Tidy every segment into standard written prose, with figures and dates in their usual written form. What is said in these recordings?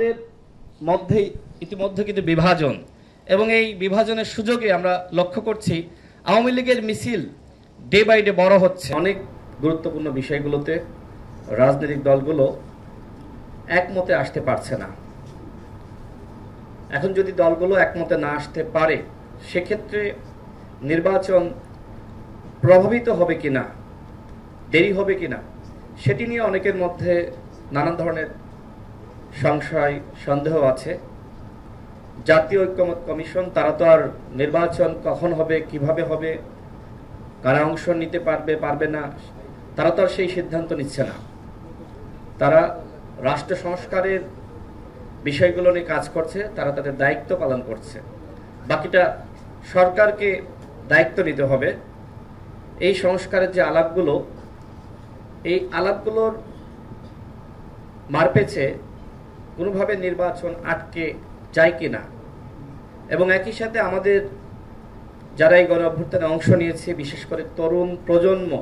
আমাদের মধ্যে ইতিমধ্যে কিন্তু বিভাজন, এবং এই বিভাজনের সুযোগে আমরা লক্ষ্য করছি আওয়ামী লীগের মিছিল ডে বাই ডে বড় হচ্ছে। অনেক গুরুত্বপূর্ণ বিষয়গুলোতে রাজনৈতিক দলগুলো একমতে আসতে পারছে না। এখন যদি দলগুলো একমতে না আসতে পারে, সেক্ষেত্রে নির্বাচন প্রভাবিত হবে কিনা, দেরি হবে কিনা, সেটি নিয়ে অনেকের মধ্যে নানান ধরনের সংশয় সন্দেহ আছে। জাতীয় ঐক্যমত কমিশন তারা তো আর নির্বাচন কখন হবে, কিভাবে হবে, কারা অংশ নিতে পারবে পারবে না, তারা তো আর সেই সিদ্ধান্ত নিচ্ছে না। তারা রাষ্ট্র সংস্কারের বিষয়গুলো নিয়ে কাজ করছে, তারা তাদের দায়িত্ব পালন করছে। বাকিটা সরকারকে দায়িত্ব নিতে হবে। এই সংস্কারের যে আলাপগুলো, এই আলাপগুলোর মারপেছে কোনোভাবে নির্বাচন আটকে যায় কিনা, এবং একই সাথে আমাদের যারা এই গণ অভ্যুত্থানে অংশ নিয়েছে, বিশেষ করে তরুণ প্রজন্ম,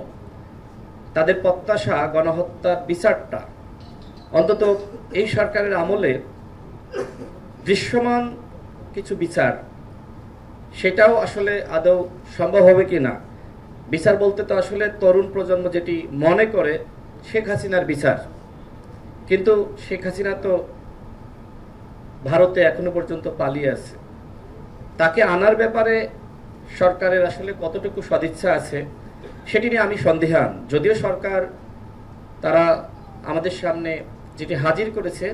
তাদের প্রত্যাশা গণহত্যার বিচারটা অন্তত এই সরকারের আমলে দৃশ্যমান কিছু বিচার, সেটাও আসলে আদৌ সম্ভব হবে কিনা। বিচার বলতে তো আসলে তরুণ প্রজন্ম যেটি মনে করে শেখ হাসিনার বিচার, কিন্তু শেখ হাসিনা তো ভারতে এখনো পর্যন্ত পালিয়ে আছে। তাকে আনার ব্যাপারে সরকারের আসলে কতটুকু সদিচ্ছা আছে সেটি নিয়ে আমি সন্দিহান। যদিও সরকার তারা আমাদের সামনে যেটি হাজির করেছে,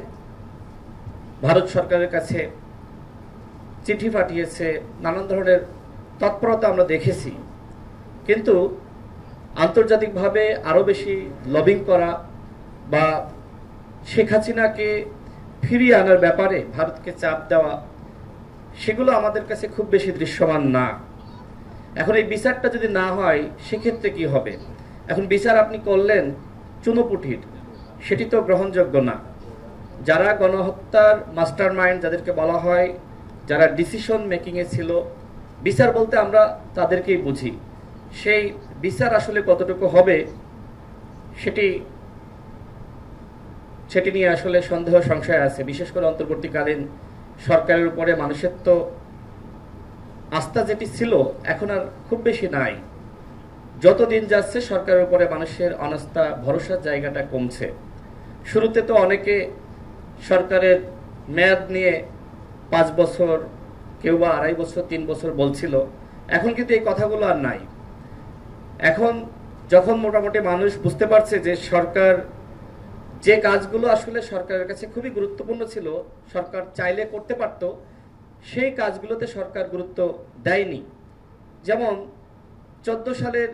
ভারত সরকারের কাছে চিঠি পাঠিয়েছে, নানান ধরনের তৎপরতা আমরা দেখেছি, কিন্তু আন্তর্জাতিকভাবে আরও বেশি লবিং করা বা শেখ হাসিনাকে ফিরিয়ে আনার ব্যাপারে ভারতকে চাপ দেওয়া, সেগুলো আমাদের কাছে খুব বেশি দৃশ্যমান না। এখন এই বিচারটা যদি না হয়, সেক্ষেত্রে কি হবে? এখন বিচার আপনি করলেন চুনোপুটির, সেটি তো গ্রহণযোগ্য না। যারা গণহত্যার মাস্টার মাইন্ড যাদেরকে বলা হয়, যারা ডিসিশন মেকিংয়ে ছিল, বিচার বলতে আমরা তাদেরকেই বুঝি। সেই বিচার আসলে কতটুকু হবে সেটি নিয়ে আসলে সন্দেহ সংশয় আছে। বিশেষ করে অন্তর্বর্তীকালীন সরকারের উপরে মানুষের তো আস্থা যেটি ছিল এখন আর খুব বেশি নাই। যত দিন যাচ্ছে সরকারের উপরে মানুষের অনাস্থা, ভরসার জায়গাটা কমছে। শুরুতে তো অনেকে সরকারের মেয়াদ নিয়ে 5 বছর, কেউ বা 2.5 বছর, 3 বছর বলছিল। এখন কিন্তু এই কথাগুলো আর নাই। এখন যখন মোটামুটি মানুষ বুঝতে পারছে যে সরকার যে কাজগুলো আসলে সরকারের কাছে খুবই গুরুত্বপূর্ণ ছিল, সরকার চাইলে করতে পারত, সেই কাজগুলোতে সরকার গুরুত্ব দেয়নি। যেমন 14 সালের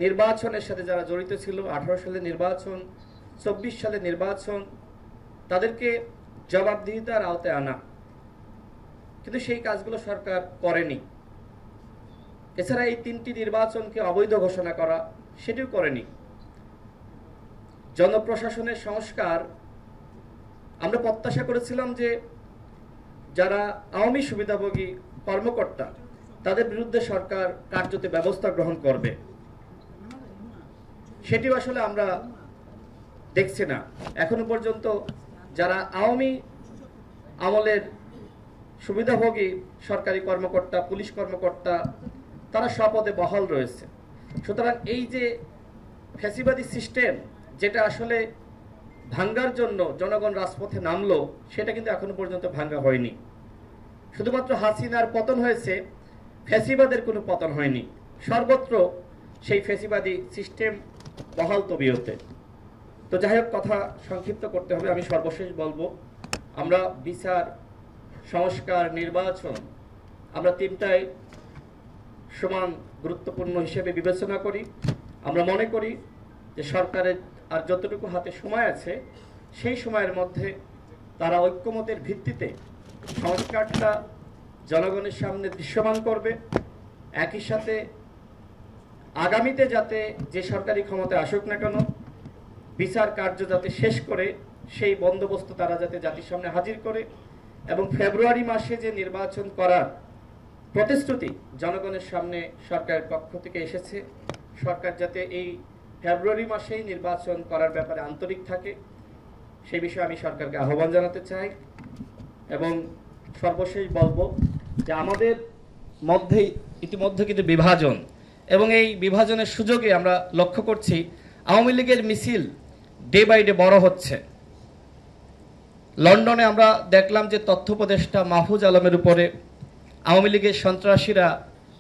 নির্বাচনের সাথে যারা জড়িত ছিল, 18 সালের নির্বাচন, 24 সালের নির্বাচন, তাদেরকে জবাবদিহিতার আওতায় আনা, কিন্তু সেই কাজগুলো সরকার করেনি। এছাড়া এই 3টি নির্বাচনকে অবৈধ ঘোষণা করা, সেটিও করেনি। জনপ্রশাসনের সংস্কার আমরা প্রত্যাশা করেছিলাম যে যারা আওয়ামী সুবিধাভোগী কর্মকর্তা, তাদের বিরুদ্ধে সরকার কার্যত ব্যবস্থা গ্রহণ করবে, সেটিও আসলে আমরা দেখছি না। এখনো পর্যন্ত যারা আওয়ামী আমলের সুবিধাভোগী সরকারি কর্মকর্তা, পুলিশ কর্মকর্তা, তারা স্বপদে বহাল রয়েছে। সুতরাং এই যে ফ্যাসিবাদী সিস্টেম, যেটা আসলে ভাঙ্গার জন্য জনগণ রাজপথে নামলো, সেটা কিন্তু এখনো পর্যন্ত ভাঙ্গা হয়নি। শুধুমাত্র হাসিনার পতন হয়েছে, ফ্যাসিবাদের কোনো পতন হয়নি। সর্বত্র সেই ফ্যাসিবাদী সিস্টেম বহাল তবিয়তে। তো যাই হোক, কথা সংক্ষিপ্ত করতে হবে। আমি সর্বশেষ বলবো, আমরা বিচার, সংস্কার, নির্বাচন, আমরা তিনটাই সমান গুরুত্বপূর্ণ হিসেবে বিবেচনা করি। আমরা মনে করি যে সরকারের আর যতটুকু হাতে সময় আছে, সেই সময়ের মধ্যে তারা ঐক্যমতের ভিত্তিতে সংস্কারটা জনগণের সামনে দৃশ্যমান করবে। একই সাথে আগামীতে যাতে যে সরকারি ক্ষমতায় আসুক না কেন, বিচার কার্য যাতে শেষ করে সেই বন্দোবস্ত তারা যাতে জাতির সামনে হাজির করে, এবং ফেব্রুয়ারি মাসে যে নির্বাচন করার প্রতিশ্রুতি জনগণের সামনে সরকারের পক্ষ থেকে এসেছে, সরকার যাতে এই ফেব্রুয়ারি মাসেই নির্বাচন করার ব্যাপারে আন্তরিক থাকে, সেই বিষয়ে আমি সরকারকে আহ্বান জানাতে চাই। এবং সর্বশেষ বলবো যে আমাদের মধ্যেই ইতিমধ্যে কিন্তু বিভাজন, এবং এই বিভাজনের সুযোগে আমরা লক্ষ্য করছি আওয়ামী লীগের মিছিল ডে বাই ডে বড় হচ্ছে। লন্ডনে আমরা দেখলাম যে তথ্য উপদেষ্টা মাহফুজ আলমের উপরে আওয়ামী লীগের সন্ত্রাসীরা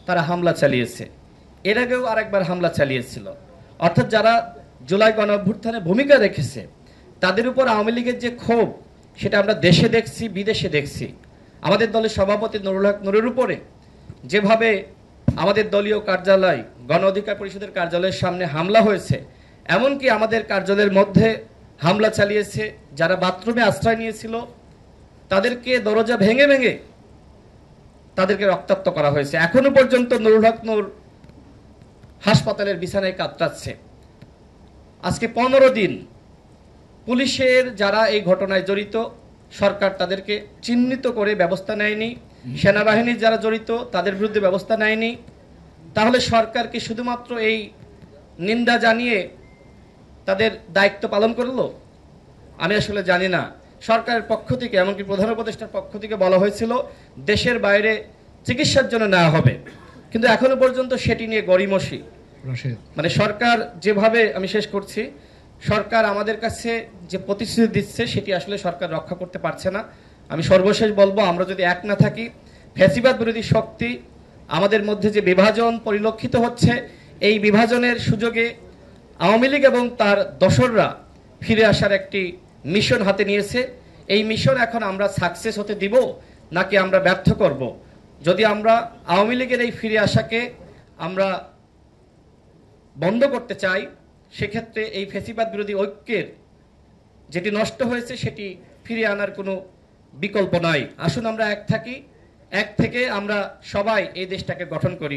তারা হামলা চালিয়েছে। এর আগেও আরেকবার হামলা চালিয়েছিল। অর্থাৎ যারা জুলাই গণঅভ্যুত্থানে ভূমিকা রেখেছে তাদের উপর আওয়ামী লীগের যে ক্ষোভ, সেটা আমরা দেশে দেখছি, বিদেশে দেখছি। আমাদের দলের সভাপতি নুরুল হক নুরের উপরে যেভাবে আমাদের দলীয় কার্যালয়, গণ অধিকার পরিষদের কার্যালয়ের সামনে হামলা হয়েছে, এমনকি আমাদের কার্যালয়ের মধ্যে হামলা চালিয়েছে যারা বাথরুমে আশ্রয় নিয়েছিল, তাদেরকে দরজা ভেঙে ভেঙে তাদেরকে রক্তাক্ত করা হয়েছে। এখনো পর্যন্ত নুরুল হক নূর হাসপাতালের বিছানায় কাতরাচ্ছে। আজকে 15 দিন পুলিশের যারা এই ঘটনায় জড়িত, সরকার তাদেরকে চিহ্নিত করে ব্যবস্থা নেয়নি। সেনাবাহিনীর যারা জড়িত তাদের বিরুদ্ধে ব্যবস্থা নেয়নি। তাহলে সরকার কি শুধুমাত্র এই নিন্দা জানিয়ে তাদের দায়িত্ব পালন করলো? আমি আসলে জানি না। সরকারের পক্ষ থেকে, এমনকি প্রধান উপদেষ্টার পক্ষ থেকে বলা হয়েছিল দেশের বাইরে চিকিৎসার জন্য নেওয়া হবে, কিন্তু এখনো পর্যন্ত সেটি নিয়ে গড়িমসি। মানে সরকার যেভাবে, আমি শেষ করছি, সরকার আমাদের কাছে যে প্রতিশ্রুতি দিচ্ছে সেটি আসলে সরকার রক্ষা করতে পারছে না। আমি সর্বশেষ বলবো, আমরা যদি এক না থাকি, ফ্যাসিবাদ বিরোধী শক্তি আমাদের মধ্যে যে বিভাজন পরিলক্ষিত হচ্ছে, এই বিভাজনের সুযোগে আওয়ামী লীগ এবং তার দোসররা ফিরে আসার একটি মিশন হাতে নিয়েছে। এই মিশন এখন আমরা সাকসেস হতে দিব নাকি আমরা ব্যর্থ করব? যদি আমরা আওয়ামী লীগের এই ফিরে আসাকে আমরা বন্ধ করতে চাই, সেক্ষেত্রে এই ফ্যাসিবাদ বিরোধী ঐক্যের যেটি নষ্ট হয়েছে সেটি ফিরিয়ে আনার কোনো বিকল্প নাই। আসুন আমরা এক থাকি, এক থেকে আমরা সবাই এই দেশটাকে গঠন করি।